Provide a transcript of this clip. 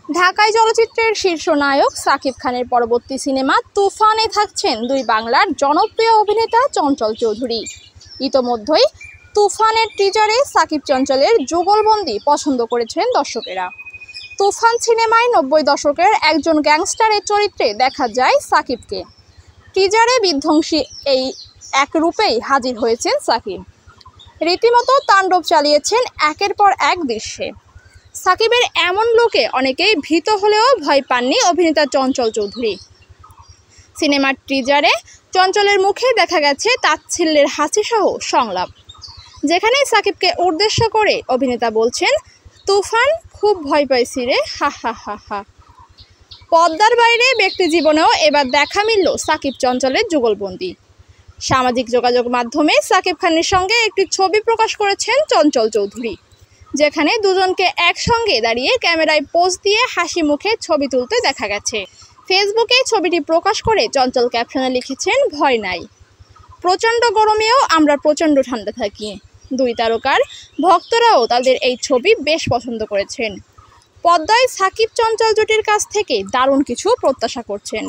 ঢাকাই চলচ্চিত্রের শীর্ষ নায়ক সাকিব খানের পরবর্তী সিনেমা তুফানে থাকছেন দুই বাংলার জনপ্রিয় অভিনেতা চঞ্চল চৌধুরী। ইতোমধ্যেই তুফানের টিজারে সাকিব চঞ্চলের যুগলবন্দি পছন্দ করেছেন দর্শকেরা। তুফান সিনেমায় ৯০ দশকের একজন গ্যাংস্টারের চরিত্রে দেখা যায় সাকিবকে। টিজারে বিধ্বংসী এই এক রূপেই হাজির হয়েছেন সাকিব। রীতিমতো তাণ্ডব চালিয়েছেন একের পর এক দৃশ্যে। সাকিবের এমন লুকে অনেকেই ভীত হলেও ভয় পাননি অভিনেতা চঞ্চল চৌধুরী। সিনেমার টিজারে চঞ্চলের মুখে দেখা গেছে তাচ্ছিল্যের হাসিসহ সংলাপ, যেখানে সাকিবকে উদ্দেশ্য করে অভিনেতা বলছেন, তুফান খুব ভয় পাইছি রে, হা হা হা হা। পর্দার বাইরে ব্যক্তি জীবনেও এবার দেখা মিলল সাকিব চঞ্চলের যুগলবন্দি। সামাজিক যোগাযোগ মাধ্যমে সাকিব খানের সঙ্গে একটি ছবি প্রকাশ করেছেন চঞ্চল চৌধুরী, যেখানে দুজনকে একসঙ্গে দাঁড়িয়ে ক্যামেরায় পোজ দিয়ে হাসি মুখে ছবি তুলতে দেখা গেছে। ফেসবুকে ছবিটি প্রকাশ করে চঞ্চল ক্যাপশনে লিখেছেন, ভয় নাই, প্রচণ্ড গরমেও আমরা প্রচণ্ড ঠান্ডা থাকি। দুই তারকার ভক্তরাও তাদের এই ছবি বেশ পছন্দ করেছেন। পর্দায় সাকিব চঞ্চল জুটির কাছ থেকে দারুণ কিছু প্রত্যাশা করছেন।